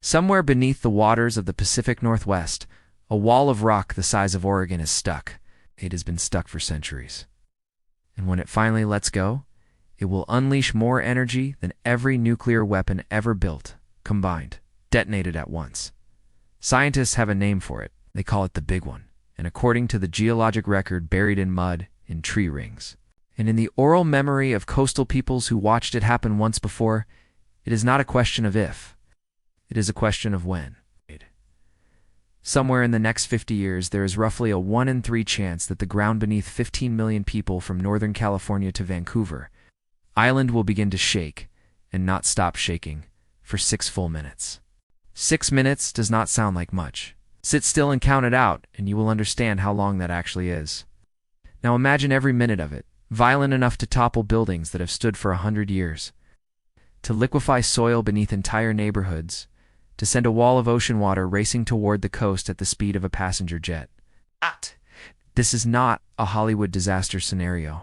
Somewhere beneath the waters of the Pacific Northwest, a wall of rock the size of Oregon is stuck. It has been stuck for centuries. And when it finally lets go, it will unleash more energy than every nuclear weapon ever built, combined, detonated at once. Scientists have a name for it. They call it the Big One, and according to the geologic record buried in mud, in tree rings, and in the oral memory of coastal peoples who watched it happen once before, it is not a question of if, it is a question of when. Somewhere in the next 50 years, there is roughly a 1 in 3 chance that the ground beneath 15 million people from Northern California to Vancouver Island will begin to shake, and not stop shaking, for 6 full minutes. 6 minutes does not sound like much. Sit still and count it out, and you will understand how long that actually is. Now imagine every minute of it, violent enough to topple buildings that have stood for 100 years, to liquefy soil beneath entire neighborhoods, to send a wall of ocean water racing toward the coast at the speed of a passenger jet. This is not a Hollywood disaster scenario.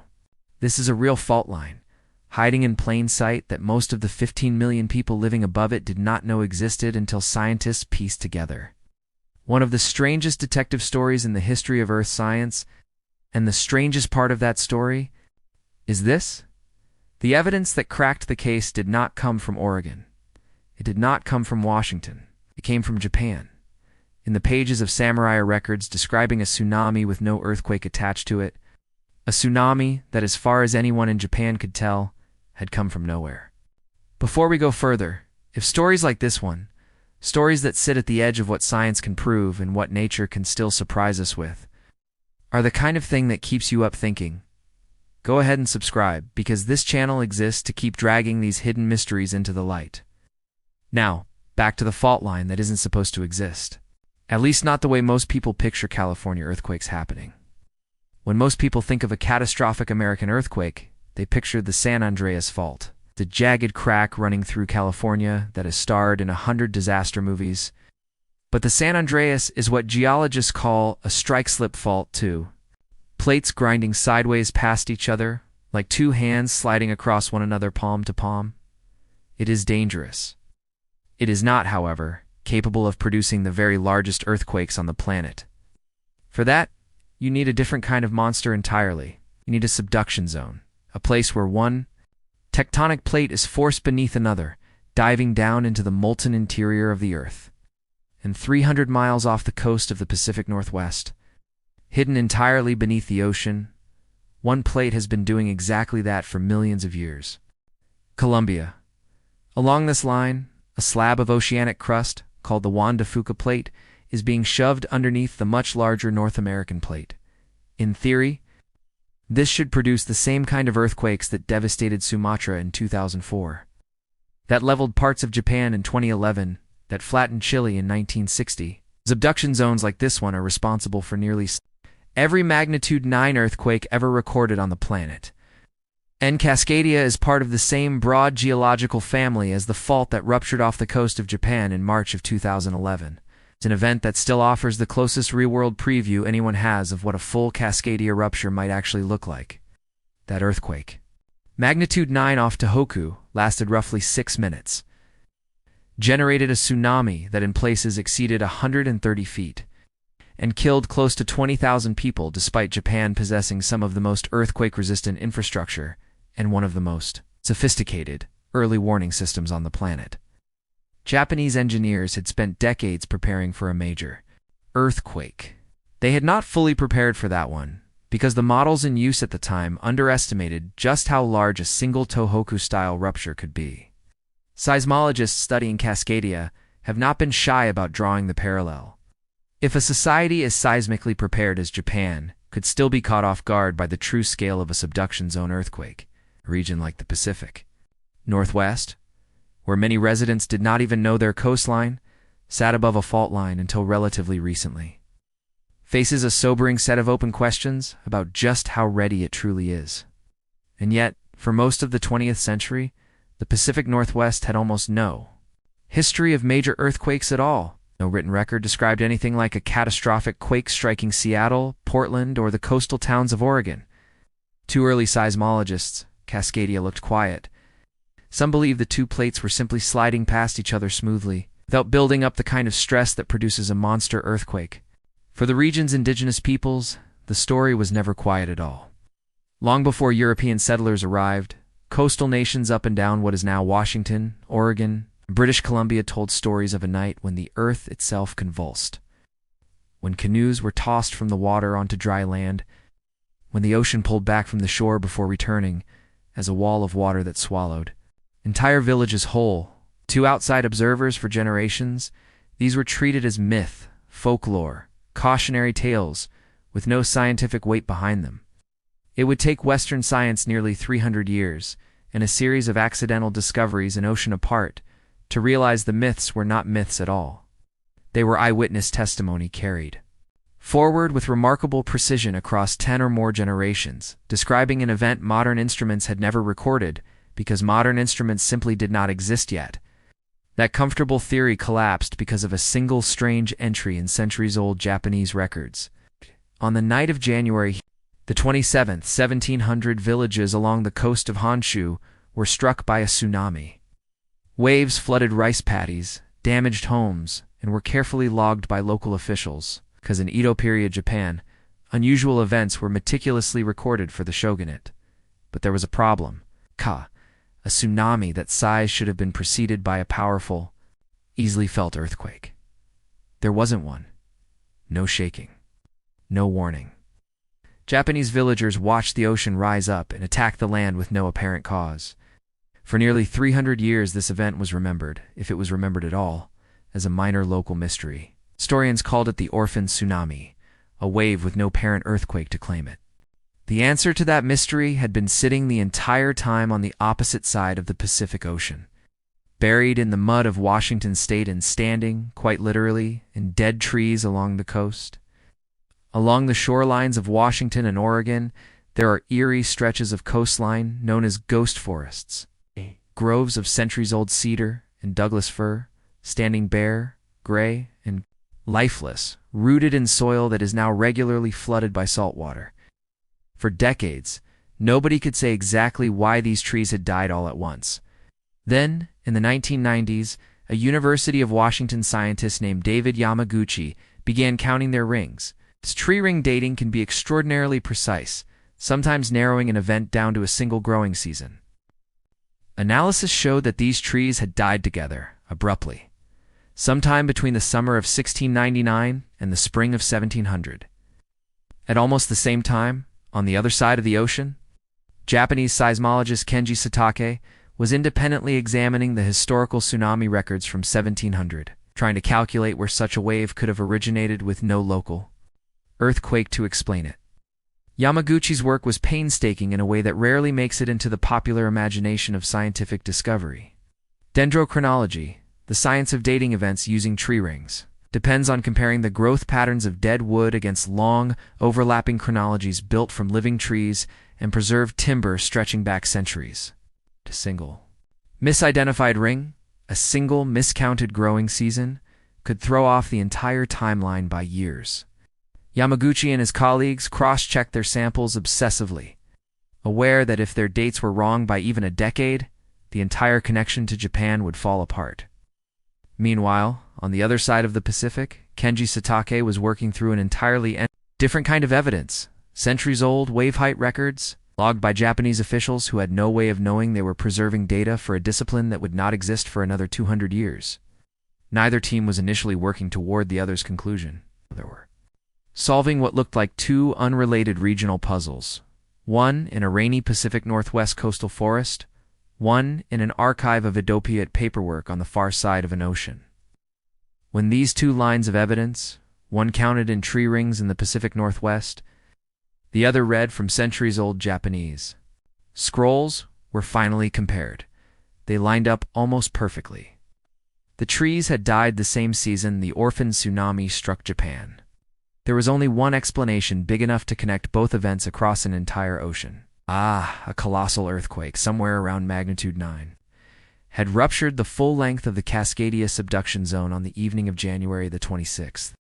This is a real fault line, hiding in plain sight that most of the 15 million people living above it did not know existed until scientists pieced together. One of the strangest detective stories in the history of Earth science, and the strangest part of that story, is this. The evidence that cracked the case did not come from Oregon. It did not come from Washington. It came from Japan. In the pages of samurai records describing a tsunami with no earthquake attached to it, a tsunami that, as far as anyone in Japan could tell, had come from nowhere. Before we go further, if stories like this one, stories that sit at the edge of what science can prove and what nature can still surprise us with, are the kind of thing that keeps you up thinking, go ahead and subscribe, because this channel exists to keep dragging these hidden mysteries into the light. Now, back to the fault line that isn't supposed to exist. At least not the way most people picture California earthquakes happening. When most people think of a catastrophic American earthquake, they picture the San Andreas Fault, the jagged crack running through California that has starred in 100 disaster movies. But the San Andreas is what geologists call a strike-slip fault too. Plates grinding sideways past each other, like two hands sliding across one another palm to palm. It is dangerous. It is not, however, capable of producing the very largest earthquakes on the planet. For that, you need a different kind of monster entirely. You need a subduction zone, a place where one tectonic plate is forced beneath another, diving down into the molten interior of the Earth. And 300 miles off the coast of the Pacific Northwest, hidden entirely beneath the ocean, one plate has been doing exactly that for millions of years. Colombia. Along this line, a slab of oceanic crust, called the Juan de Fuca Plate, is being shoved underneath the much larger North American plate. In theory, this should produce the same kind of earthquakes that devastated Sumatra in 2004, that leveled parts of Japan in 2011, that flattened Chile in 1960. Subduction zones like this one are responsible for nearly every magnitude 9 earthquake ever recorded on the planet. And Cascadia is part of the same broad geological family as the fault that ruptured off the coast of Japan in March of 2011. It's an event that still offers the closest real-world preview anyone has of what a full Cascadia rupture might actually look like. That earthquake. Magnitude 9 off Tohoku lasted roughly 6 minutes. Generated a tsunami that in places exceeded 130 feet, and killed close to 20,000 people despite Japan possessing some of the most earthquake-resistant infrastructure and one of the most sophisticated early warning systems on the planet. Japanese engineers had spent decades preparing for a major earthquake. They had not fully prepared for that one, because the models in use at the time underestimated just how large a single Tohoku-style rupture could be. Seismologists studying Cascadia have not been shy about drawing the parallel. If a society as seismically prepared as Japan could still be caught off guard by the true scale of a subduction zone earthquake, a region like the Pacific Northwest, where many residents did not even know their coastline, sat above a fault line until relatively recently, faces a sobering set of open questions about just how ready it truly is. And yet, for most of the 20th century, the Pacific Northwest had almost no history of major earthquakes at all. No written record described anything like a catastrophic quake striking Seattle, Portland, or the coastal towns of Oregon. To early seismologists, Cascadia looked quiet. Some believe the two plates were simply sliding past each other smoothly, without building up the kind of stress that produces a monster earthquake. For the region's indigenous peoples, the story was never quiet at all. Long before European settlers arrived, coastal nations up and down what is now Washington, Oregon, and British Columbia told stories of a night when the earth itself convulsed. When canoes were tossed from the water onto dry land, when the ocean pulled back from the shore before returning as a wall of water that swallowed entire villages whole. To outside observers for generations, these were treated as myth, folklore, cautionary tales, with no scientific weight behind them. It would take Western science nearly 300 years, and a series of accidental discoveries an ocean apart, to realize the myths were not myths at all. They were eyewitness testimony carried forward with remarkable precision across 10 or more generations, describing an event modern instruments had never recorded because modern instruments simply did not exist yet. That comfortable theory collapsed because of a single strange entry in centuries-old Japanese records. On the night of January the 27th, 1700, villages along the coast of Honshu were struck by a tsunami. Waves flooded rice paddies, damaged homes, and were carefully logged by local officials, because in Edo period Japan, unusual events were meticulously recorded for the shogunate. But there was a problem. A tsunami that size should have been preceded by a powerful, easily felt earthquake. There wasn't one. No shaking. No warning. Japanese villagers watched the ocean rise up and attack the land with no apparent cause. For nearly 300 years this event was remembered, if it was remembered at all, as a minor local mystery. Historians called it the orphan tsunami, a wave with no parent earthquake to claim it. The answer to that mystery had been sitting the entire time on the opposite side of the Pacific Ocean, buried in the mud of Washington state and standing, quite literally, in dead trees along the coast. Along the shorelines of Washington and Oregon, there are eerie stretches of coastline known as ghost forests, groves of centuries-old cedar and Douglas fir, standing bare, gray, and lifeless, rooted in soil that is now regularly flooded by salt water. For decades, nobody could say exactly why these trees had died all at once. Then, in the 1990s, a University of Washington scientist named David Yamaguchi began counting their rings. This tree ring dating can be extraordinarily precise, sometimes narrowing an event down to a single growing season. Analysis showed that these trees had died together, abruptly, sometime between the summer of 1699 and the spring of 1700. At almost the same time, on the other side of the ocean, Japanese seismologist Kenji Satake was independently examining the historical tsunami records from 1700, trying to calculate where such a wave could have originated with no local earthquake to explain it. Yamaguchi's work was painstaking in a way that rarely makes it into the popular imagination of scientific discovery. Dendrochronology, the science of dating events using tree rings, depends on comparing the growth patterns of dead wood against long, overlapping chronologies built from living trees and preserved timber stretching back centuries. A single misidentified ring, a single miscounted growing season, could throw off the entire timeline by years. Yamaguchi and his colleagues cross-checked their samples obsessively, aware that if their dates were wrong by even a decade, the entire connection to Japan would fall apart. Meanwhile, on the other side of the Pacific, Kenji Satake was working through an entirely different kind of evidence, centuries-old wave height records, logged by Japanese officials who had no way of knowing they were preserving data for a discipline that would not exist for another 200 years. Neither team was initially working toward the other's conclusion. They were solving what looked like two unrelated regional puzzles, one in a rainy Pacific Northwest coastal forest, one in an archive of Idopiate paperwork on the far side of an ocean. When these two lines of evidence, one counted in tree rings in the Pacific Northwest, the other read from centuries-old Japanese scrolls, were finally compared. They lined up almost perfectly. The trees had died the same season the orphan tsunami struck Japan. There was only one explanation big enough to connect both events across an entire ocean. A colossal earthquake, somewhere around magnitude 9, had ruptured the full length of the Cascadia subduction zone on the evening of January the 26th,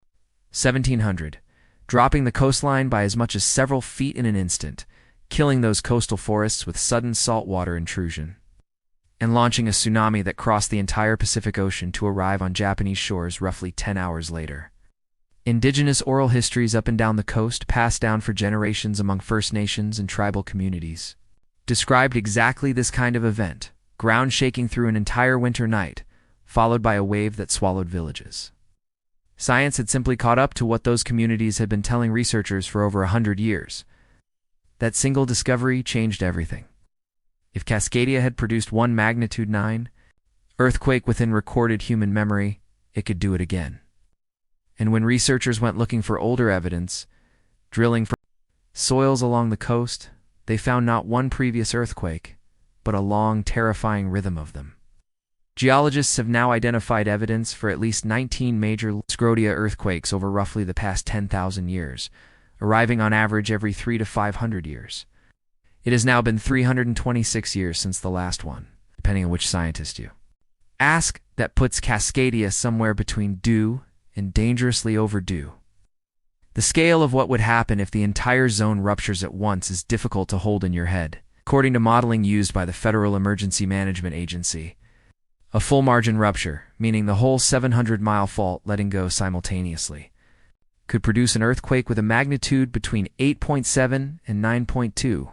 1700, dropping the coastline by as much as several feet in an instant, killing those coastal forests with sudden saltwater intrusion. and launching a tsunami that crossed the entire Pacific Ocean to arrive on Japanese shores roughly 10 hours later. Indigenous oral histories up and down the coast, passed down for generations among First Nations and tribal communities, described exactly this kind of event: ground shaking through an entire winter night, followed by a wave that swallowed villages. Science had simply caught up to what those communities had been telling researchers for over 100 years. That single discovery changed everything. If Cascadia had produced one magnitude 9 earthquake within recorded human memory, it could do it again. And when researchers went looking for older evidence, drilling for soils along the coast, they found not one previous earthquake, but a long, terrifying rhythm of them. Geologists have now identified evidence for at least 19 major Scrodia earthquakes over roughly the past 10,000 years, arriving on average every 300 to 500 years. It has now been 326 years since the last one, depending on which scientist you ask. That puts Cascadia somewhere between due and dangerously overdue. The scale of what would happen if the entire zone ruptures at once is difficult to hold in your head. According to modeling used by the Federal Emergency Management Agency, a full margin rupture, meaning the whole 700-mile fault letting go simultaneously, could produce an earthquake with a magnitude between 8.7 and 9.2.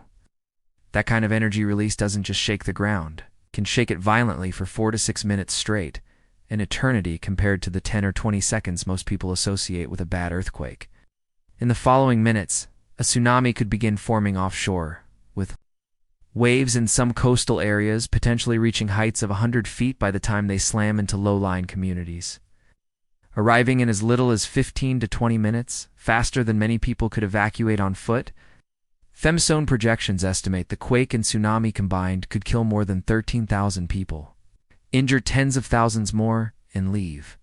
That kind of energy release doesn't just shake the ground, it can shake it violently for 4 to 6 minutes straight, an eternity compared to the 10 or 20 seconds most people associate with a bad earthquake. In the following minutes, a tsunami could begin forming offshore, with waves in some coastal areas potentially reaching heights of 100 feet by the time they slam into low-lying communities. Arriving in as little as 15 to 20 minutes, faster than many people could evacuate on foot, FEMSON projections estimate the quake and tsunami combined could kill more than 13,000 people, injure tens of thousands more, and leave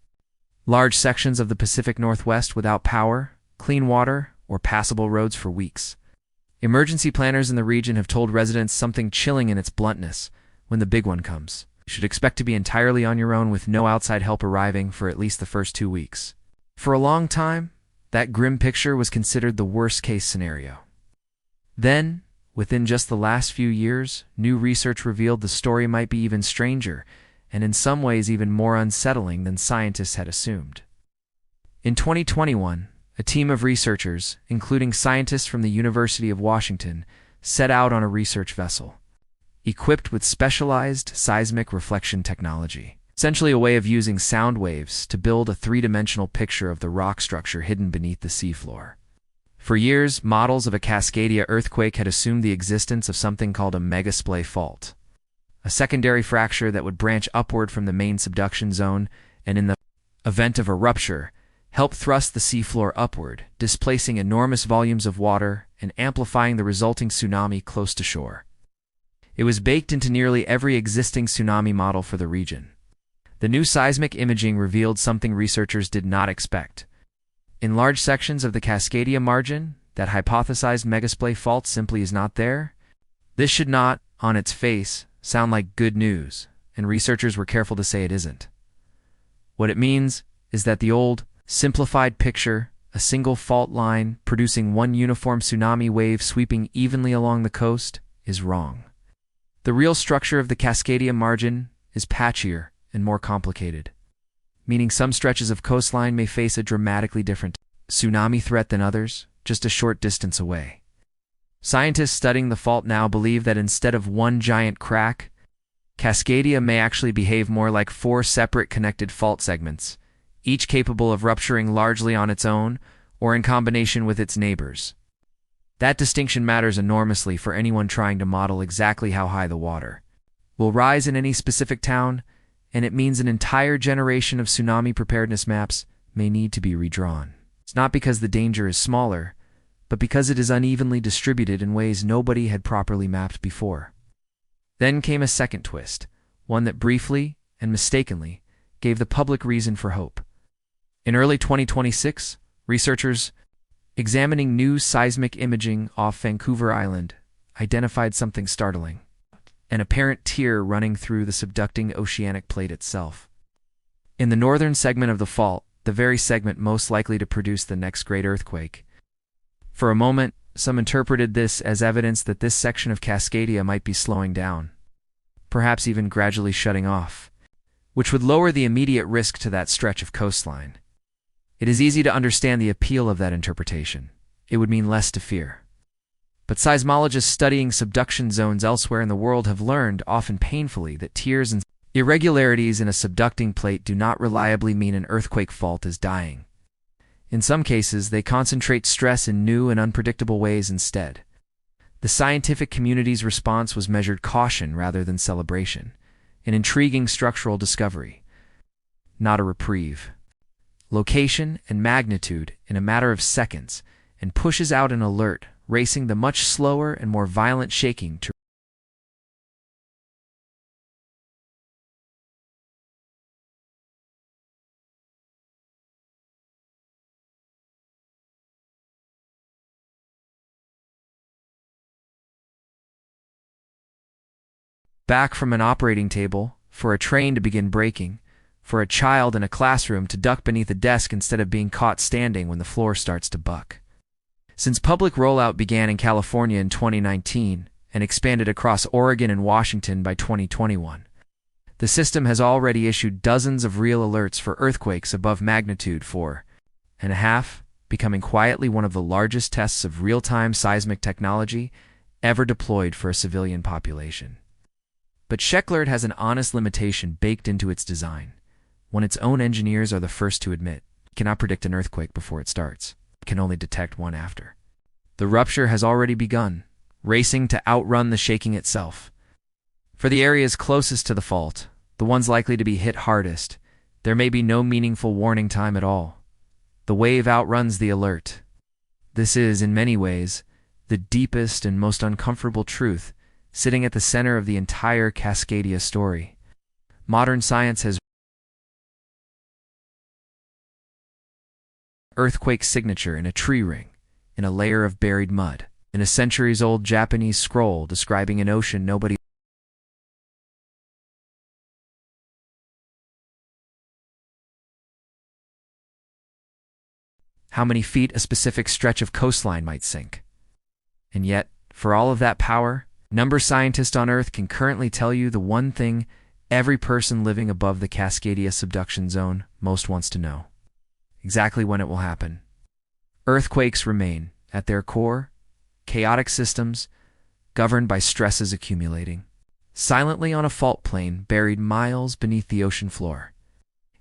large sections of the Pacific Northwest without power, clean water, or passable roads for weeks. Emergency planners in the region have told residents something chilling in its bluntness: when the big one comes, you should expect to be entirely on your own with no outside help arriving for at least the first 2 weeks. For a long time, that grim picture was considered the worst-case scenario. Then, within just the last few years, new research revealed the story might be even stranger, and in some ways even more unsettling than scientists had assumed. In 2021, a team of researchers, including scientists from the University of Washington, set out on a research vessel, equipped with specialized seismic reflection technology, essentially a way of using sound waves to build a three-dimensional picture of the rock structure hidden beneath the seafloor. For years, models of a Cascadia earthquake had assumed the existence of something called a megasplay fault, a secondary fracture that would branch upward from the main subduction zone and, in the event of a rupture, help thrust the seafloor upward, displacing enormous volumes of water and amplifying the resulting tsunami close to shore. It was baked into nearly every existing tsunami model for the region. The new seismic imaging revealed something researchers did not expect. In large sections of the Cascadia margin, that hypothesized megasplay fault simply is not there. This should not, on its face, sound like good news, and researchers were careful to say it isn't. What it means is that the old, simplified picture, a single fault line producing one uniform tsunami wave sweeping evenly along the coast, is wrong. The real structure of the Cascadia margin is patchier and more complicated, meaning some stretches of coastline may face a dramatically different tsunami threat than others, just a short distance away. Scientists studying the fault now believe that instead of one giant crack, Cascadia may actually behave more like 4 separate connected fault segments, each capable of rupturing largely on its own or in combination with its neighbors. That distinction matters enormously for anyone trying to model exactly how high the water will rise in any specific town, and it means an entire generation of tsunami preparedness maps may need to be redrawn. It's not because the danger is smaller, but because it is unevenly distributed in ways nobody had properly mapped before. Then came a second twist, one that briefly and mistakenly gave the public reason for hope. In early 2026, researchers examining new seismic imaging off Vancouver Island identified something startling: an apparent tear running through the subducting oceanic plate itself. In the northern segment of the fault, the very segment most likely to produce the next great earthquake. For a moment, some interpreted this as evidence that this section of Cascadia might be slowing down. perhaps even gradually shutting off, which would lower the immediate risk to that stretch of coastline. It is easy to understand the appeal of that interpretation. It would mean less to fear. But seismologists studying subduction zones elsewhere in the world have learned, often painfully, that tears and irregularities in a subducting plate do not reliably mean an earthquake fault is dying. In some cases, they concentrate stress in new and unpredictable ways instead. The scientific community's response was measured caution rather than celebration, an intriguing structural discovery, not a reprieve. Location and magnitude in a matter of seconds, and pushes out an alert, racing the much slower and more violent shaking to back from an operating table, for a train to begin braking, for a child in a classroom to duck beneath a desk instead of being caught standing when the floor starts to buck. Since public rollout began in California in 2019 and expanded across Oregon and Washington by 2021, the system has already issued dozens of real alerts for earthquakes above magnitude 4.5, becoming quietly one of the largest tests of real-time seismic technology ever deployed for a civilian population. But Shecklert has an honest limitation baked into its design. When its own engineers are the first to admit, it cannot predict an earthquake before it starts. It can only detect one after. The rupture has already begun, racing to outrun the shaking itself. For the areas closest to the fault, the ones likely to be hit hardest, there may be no meaningful warning time at all. The wave outruns the alert. This is, in many ways, the deepest and most uncomfortable truth, sitting at the center of the entire Cascadia story. Modern science has earthquake signature in a tree ring, in a layer of buried mud, in a centuries-old Japanese scroll describing an ocean nobody. How many feet a specific stretch of coastline might sink. And yet, for all of that power, number scientists on Earth can currently tell you the one thing every person living above the Cascadia subduction zone most wants to know. Exactly when it will happen. Earthquakes remain, at their core, chaotic systems governed by stresses accumulating, silently on a fault plane buried miles beneath the ocean floor.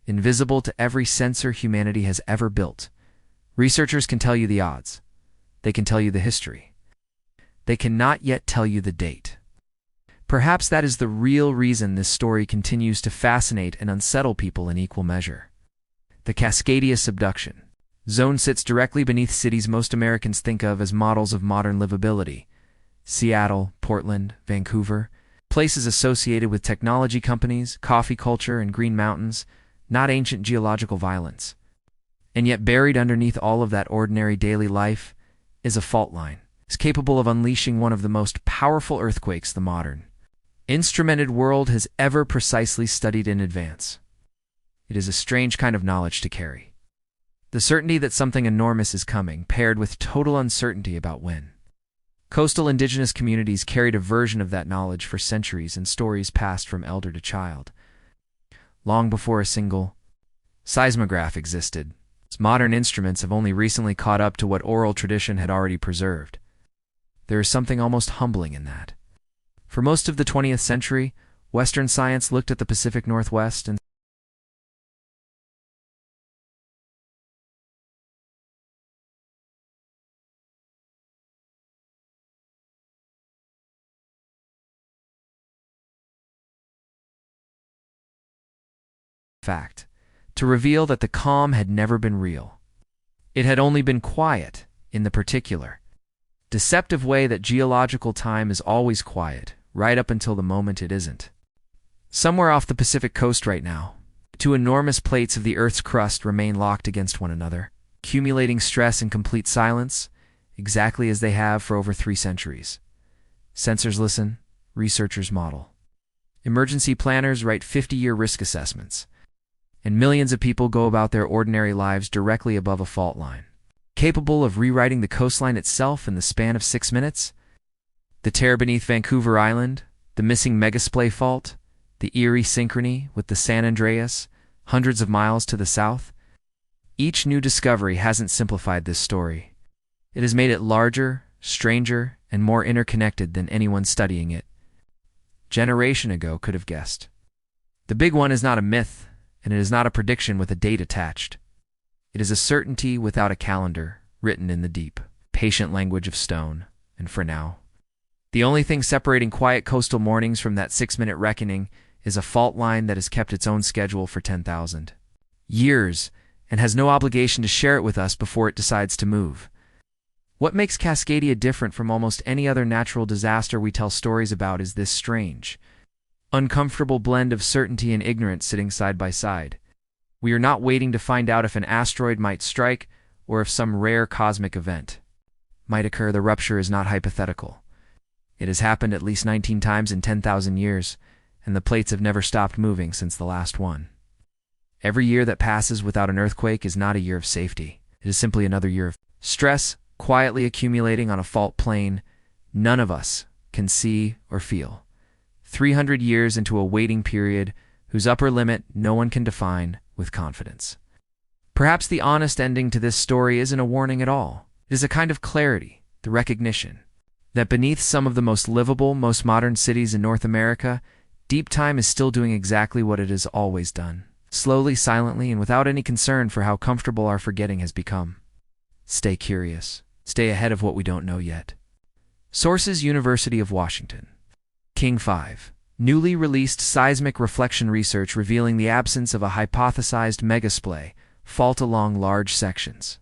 Invisible to every sensor humanity has ever built, researchers can tell you the odds. They can tell you the history. They cannot yet tell you the date. Perhaps that is the real reason this story continues to fascinate and unsettle people in equal measure. The Cascadia subduction zone sits directly beneath cities most Americans think of as models of modern livability. Seattle, Portland, Vancouver, places associated with technology companies, coffee culture, and green mountains, not ancient geological violence. And yet buried underneath all of that ordinary daily life is a fault line, is capable of unleashing one of the most powerful earthquakes the modern, instrumented world has ever precisely studied in advance. It is a strange kind of knowledge to carry. The certainty that something enormous is coming, paired with total uncertainty about when. Coastal indigenous communities carried a version of that knowledge for centuries and stories passed from elder to child. Long before a single seismograph existed, modern instruments have only recently caught up to what oral tradition had already preserved. There is something almost humbling in that. For most of the 20th century, Western science looked at the Pacific Northwest and fact, to reveal that the calm had never been real. It had only been quiet, in the particular, deceptive way that geological time is always quiet, right up until the moment it isn't. Somewhere off the Pacific coast right now, two enormous plates of the Earth's crust remain locked against one another, accumulating stress in complete silence, exactly as they have for over 3 centuries. Sensors listen, researchers model. Emergency planners write 50-year risk assessments, and millions of people go about their ordinary lives directly above a fault line. Capable of rewriting the coastline itself in the span of 6 minutes? The tear beneath Vancouver Island, The missing megasplay fault, the eerie synchrony with the San Andreas, hundreds of miles to the south. Each new discovery hasn't simplified this story. It has made it larger, stranger, and more interconnected than anyone studying it generation ago could have guessed. The big one is not a myth, and it is not a prediction with a date attached. It is a certainty without a calendar, written in the deep, patient language of stone, and for now. The only thing separating quiet coastal mornings from that 6-minute reckoning is a fault line that has kept its own schedule for 10,000 years and has no obligation to share it with us before it decides to move. What makes Cascadia different from almost any other natural disaster we tell stories about is this strange, uncomfortable blend of certainty and ignorance sitting side by side. We are not waiting to find out if an asteroid might strike or if some rare cosmic event might occur. The rupture is not hypothetical. It has happened at least 19 times in 10,000 years, and the plates have never stopped moving since the last one. Every year that passes without an earthquake is not a year of safety. It is simply another year of stress, quietly accumulating on a fault plane none of us can see or feel. 300 years into a waiting period whose upper limit no one can define with confidence. Perhaps the honest ending to this story isn't a warning at all. It is a kind of clarity, the recognition that beneath some of the most livable, most modern cities in North America, deep time is still doing exactly what it has always done, slowly, silently, and without any concern for how comfortable our forgetting has become. Stay curious. Stay ahead of what we don't know yet. Sources: University of Washington. King 5. Newly released seismic reflection research revealing the absence of a hypothesized megasplay fault along large sections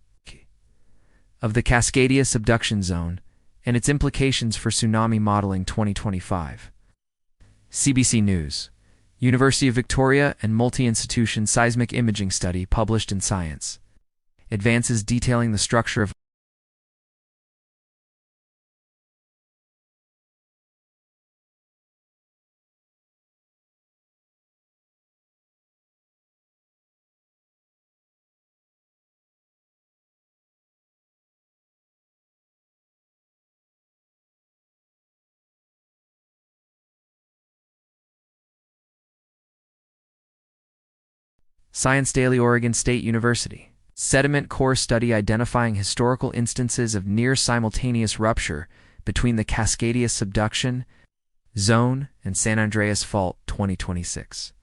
of the Cascadia subduction zone and its implications for tsunami modeling 2025. CBC News. University of Victoria and multi-institution seismic imaging study published in Science. Advances detailing the structure of Science Daily. Oregon State University. Sediment core study identifying historical instances of near-simultaneous rupture between the Cascadia subduction zone and San Andreas Fault 2026.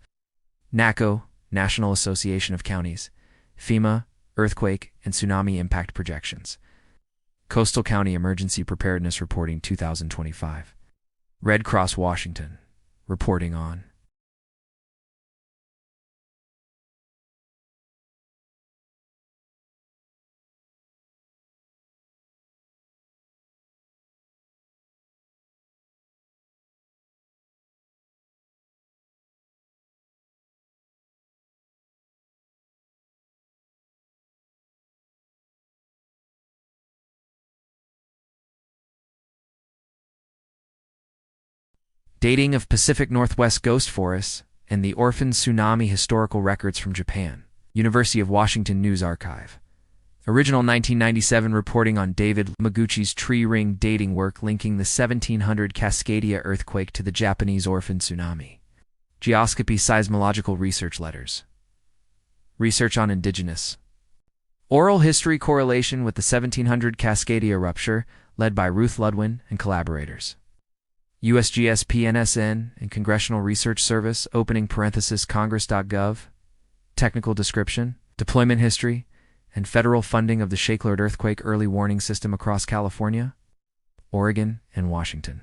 NACO, National Association of Counties. FEMA, Earthquake and Tsunami Impact Projections. Coastal County Emergency Preparedness Reporting 2025. Red Cross Washington. Reporting on dating of Pacific Northwest ghost forests and the orphaned tsunami historical records from Japan. University of Washington News Archive. Original 1997 reporting on David Maguchi's tree ring dating work linking the 1700 Cascadia earthquake to the Japanese orphaned tsunami. Geoscopy Seismological Research Letters. Research on indigenous oral history correlation with the 1700 Cascadia rupture, led by Ruth Ludwin and collaborators. USGS PNSN and Congressional Research Service, opening parenthesis congress.gov. Technical description, deployment history, and federal funding of the Shake Alert earthquake early warning system across California, Oregon, and Washington.